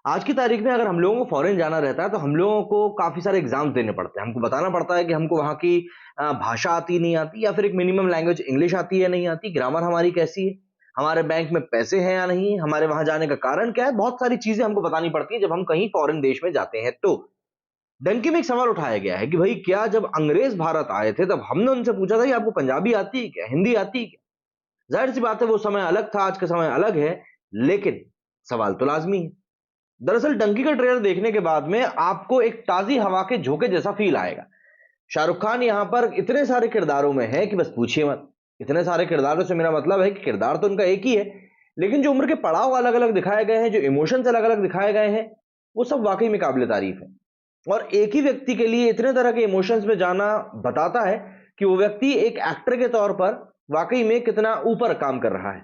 आज की तारीख में अगर हम लोगों को फॉरेन जाना रहता है तो हम लोगों को काफी सारे एग्जाम्स देने पड़ते हैं। हमको बताना पड़ता है कि हमको वहाँ की भाषा आती नहीं आती, या फिर एक मिनिमम लैंग्वेज इंग्लिश आती है नहीं आती, ग्रामर हमारी कैसी है, हमारे बैंक में पैसे हैं या नहीं, हमारे वहां जाने का कारण क्या है। बहुत सारी चीजें हमको बतानी पड़ती है जब हम कहीं फॉरेन देश में जाते हैं। तो डंकी में एक सवाल उठाया गया है कि भाई क्या जब अंग्रेज भारत आए थे तब हमने उनसे पूछा था कि आपको पंजाबी आती है क्या, हिंदी आती है क्या? जाहिर सी बात है वो समय अलग था, आज का समय अलग है, लेकिन सवाल तो लाजमी है। दरअसल डंकी का ट्रेलर देखने के बाद में आपको एक ताजी हवा के झोंके जैसा फील आएगा। शाहरुख खान यहां पर इतने सारे किरदारों में है कि बस पूछिए मत। इतने सारे किरदारों से मेरा मतलब है कि किरदार तो उनका एक ही है, लेकिन जो उम्र के पड़ाव अलग अलग दिखाए गए हैं, जो इमोशंस अलग अलग दिखाए गए हैं, वो सब वाकई में काबिल तारीफ है। और एक ही व्यक्ति के लिए इतने तरह के इमोशंस में जाना बताता है कि वो व्यक्ति एक एक्टर के तौर पर वाकई में कितना ऊपर काम कर रहा है।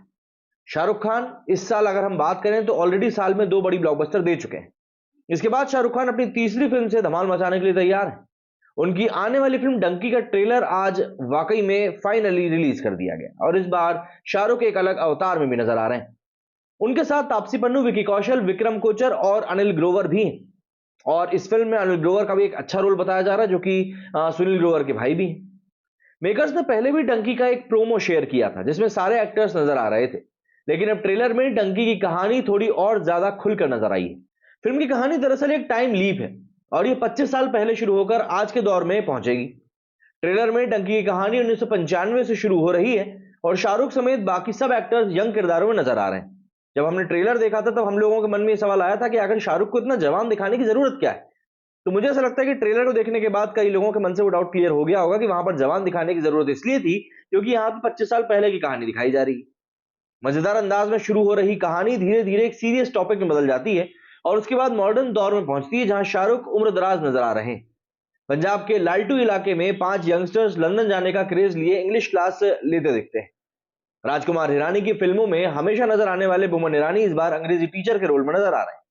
शाहरुख खान इस साल अगर हम बात करें तो ऑलरेडी साल में 2 बड़ी ब्लॉकबस्टर दे चुके हैं। इसके बाद शाहरुख खान अपनी तीसरी फिल्म से धमाल मचाने के लिए तैयार है। उनकी आने वाली फिल्म डंकी का ट्रेलर आज वाकई में फाइनली रिलीज कर दिया गया, और इस बार शाहरुख एक अलग अवतार में भी नजर आ रहे हैं। उनके साथ तापसी पन्नू, विकी कौशल, विक्रम कोचर और अनिल ग्रोवर भी हैं। और इस फिल्म में अनिल ग्रोवर का भी एक अच्छा रोल बताया जा रहा है, जो कि सुनील ग्रोवर के भाई भी हैं। मेकर्स ने पहले भी डंकी का एक प्रोमो शेयर किया था जिसमें सारे एक्टर्स नजर आ रहे थे, लेकिन अब ट्रेलर में डंकी की कहानी थोड़ी और ज्यादा खुलकर नजर आई है। फिल्म की कहानी दरअसल एक टाइम लीप है, और ये 25 साल पहले शुरू होकर आज के दौर में पहुंचेगी। ट्रेलर में डंकी की कहानी 1995 से शुरू हो रही है, और शाहरुख समेत बाकी सब एक्टर्स यंग किरदारों में नजर आ रहे हैं। जब हमने ट्रेलर देखा था तब हम लोगों के मन में ये सवाल आया था कि आखिर शाहरुख को इतना जवान दिखाने की जरूरत क्या है। तो मुझे ऐसा लगता है कि ट्रेलर को देखने के बाद कई लोगों के मन से वो डाउट क्लियर हो गया होगा कि वहां पर जवान दिखाने की जरूरत इसलिए थी क्योंकि यहाँ पे 25 साल पहले की कहानी दिखाई जा रही है। मजेदार अंदाज में शुरू हो रही कहानी धीरे धीरे एक सीरियस टॉपिक में बदल जाती है, और उसके बाद मॉडर्न दौर में पहुंचती है जहां शाहरुख उम्र दराज नजर आ रहे हैं। पंजाब के लालटू इलाके में 5 यंगस्टर्स लंदन जाने का क्रेज लिए इंग्लिश क्लास लेते दिखते हैं। राजकुमार हिरानी की फिल्मों में हमेशा नजर आने वाले बुमन ईरानी इस बार अंग्रेजी टीचर के रोल में नजर आ रहे हैं।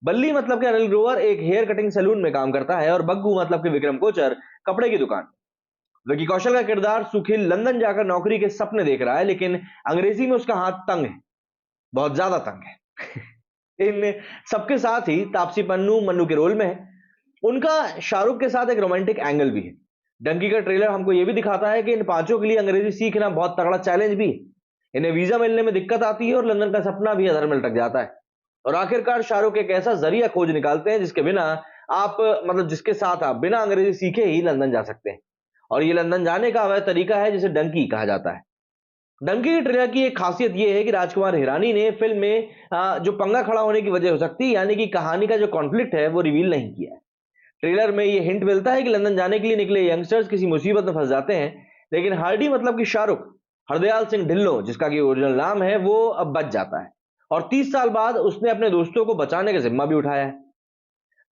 बल्ली मतलब के अनिल ग्रोवर एक हेयर कटिंग सैलून में काम करता है, और बग्गू मतलब के विक्रम कोचर कपड़े की दुकान। विकी कौशल का किरदार सुखिल लंदन जाकर नौकरी के सपने देख रहा है, लेकिन अंग्रेजी में उसका हाथ तंग है, बहुत ज्यादा तंग है। इन सबके साथ ही तापसी पन्नू मन्नू के रोल में है। उनका शाहरुख के साथ एक रोमांटिक एंगल भी है। डंकी का ट्रेलर हमको यह भी दिखाता है कि इन पांचों के लिए अंग्रेजी सीखना बहुत तगड़ा चैलेंज भी है। इन्हें वीजा मिलने में दिक्कत आती है और लंदन का सपना भी अधर में लटक जाता है। और आखिरकार शाहरुख एक ऐसा जरिया खोज निकालते हैं जिसके बिना आप मतलब जिसके साथ आप बिना अंग्रेजी सीखे ही लंदन जा सकते हैं। और ये लंदन जाने का वह तरीका है जिसे डंकी कहा जाता है। डंकी के ट्रेलर की एक खासियत यह है कि राजकुमार हिरानी ने फिल्म में जो पंगा खड़ा होने की वजह हो सकती है, यानी कि कहानी का जो कॉन्फ्लिक्ट है, वो रिवील नहीं किया है। ट्रेलर में ये हिंट मिलता है कि लंदन जाने के लिए निकले यंगस्टर्स किसी मुसीबत में फंस जाते हैं, लेकिन हार्डी मतलब कि शाहरुख हरदयाल सिंह ढिल्लों, जिसका कि ओरिजिनल नाम है, वो अब बच जाता है। और 30 साल बाद उसने अपने दोस्तों को बचाने का जिम्मा भी उठाया है।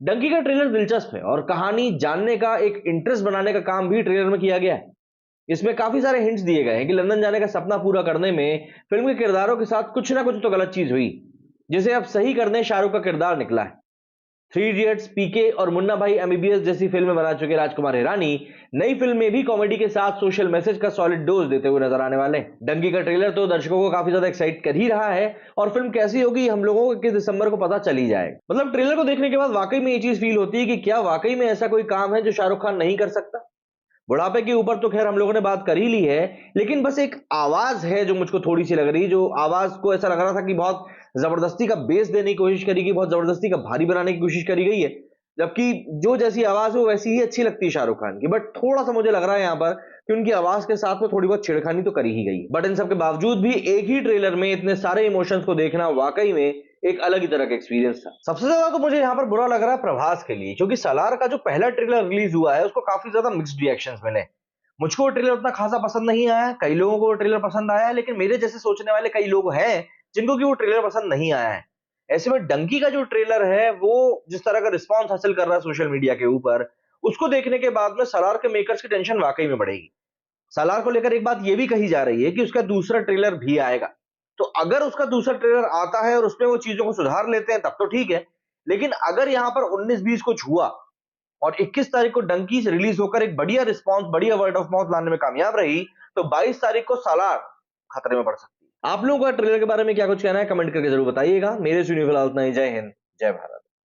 डंकी का ट्रेलर दिलचस्प है, और कहानी जानने का एक इंटरेस्ट बनाने का काम भी ट्रेलर में किया गया है। इसमें काफी सारे हिंट्स दिए गए हैं कि लंदन जाने का सपना पूरा करने में फिल्म के किरदारों के साथ कुछ ना कुछ तो गलत चीज हुई, जिसे अब सही करने शाहरुख का किरदार निकला है। 3 इडियट्स, पीके और मुन्ना भाई एमबीबीएस जैसी फिल्में बना चुके राजकुमार हिरानी नई फिल्म में भी कॉमेडी के साथ सोशल मैसेज का सॉलिड डोज देते हुए नजर आने वाले हैं। डंकी का ट्रेलर तो दर्शकों को काफी ज्यादा एक्साइट कर ही रहा है, और फिल्म कैसी होगी हम लोगों को 21 दिसंबर को पता चल ही जाएगा। मतलब ट्रेलर को देखने के बाद वाकई में ये चीज फील होती है कि क्या वाकई में ऐसा कोई काम है जो शाहरुख खान नहीं कर सकता। बुढ़ापे के ऊपर तो खैर हम लोगों ने बात कर ही ली है, लेकिन बस एक आवाज है जो मुझको थोड़ी सी लग रही, जो आवाज को ऐसा लग रहा था कि बहुत जबरदस्ती का बेस देने की कोशिश करी गई, बहुत जबरदस्ती का भारी बनाने की कोशिश करी गई है। जबकि जो जैसी आवाज हो वैसी ही अच्छी लगती है शाहरुख खान की, बट थोड़ा सा मुझे लग रहा है यहाँ पर कि उनकी आवाज के साथ में थोड़ी बहुत छेड़खानी तो करी ही गई। बट इन सब के बावजूद भी एक ही ट्रेलर में इतने सारे इमोशंस को देखना वाकई में एक अलग ही तरह का एक्सपीरियंस था। सबसे ज्यादा तो मुझे यहाँ पर बुरा लग रहा है प्रभास के लिए, क्योंकि सालार का जो पहला ट्रेलर रिलीज हुआ है उसको काफी ज्यादा मिक्स्ड रिएक्शंस मिले। मुझको वो ट्रेलर उतना खासा पसंद नहीं आया, कई लोगों को वो ट्रेलर पसंद आया है, लेकिन मेरे जैसे सोचने वाले कई लोग हैं जिनको कि वो ट्रेलर पसंद नहीं आया है। ऐसे में डंकी का जो ट्रेलर है वो जिस तरह का रिस्पांस हासिल कर रहा है सोशल मीडिया के ऊपर, उसको देखने के बाद में सालार के मेकर्स की टेंशन वाकई में बढ़ेगी। सालार को लेकर एक बात ये भी कही जा रही है कि उसका दूसरा ट्रेलर भी आएगा। तो अगर उसका दूसरा ट्रेलर आता है और उसमें वो चीजों को सुधार लेते हैं तब तो ठीक है, लेकिन अगर यहां पर 19-20 कुछ हुआ और 21 तारीख को डंकी से रिलीज होकर एक बढ़िया रिस्पांस, बढ़िया वर्ड ऑफ माउथ लाने में कामयाब रही, तो 22 तारीख को सालार खतरे में पड़ सकती है। आप लोगों का ट्रेलर के बारे में क्या कुछ कहना है कमेंट करके जरूर बताइएगा। मेरे सुनिए फिलहाल इतना ही। जय हिंद, जय भारत।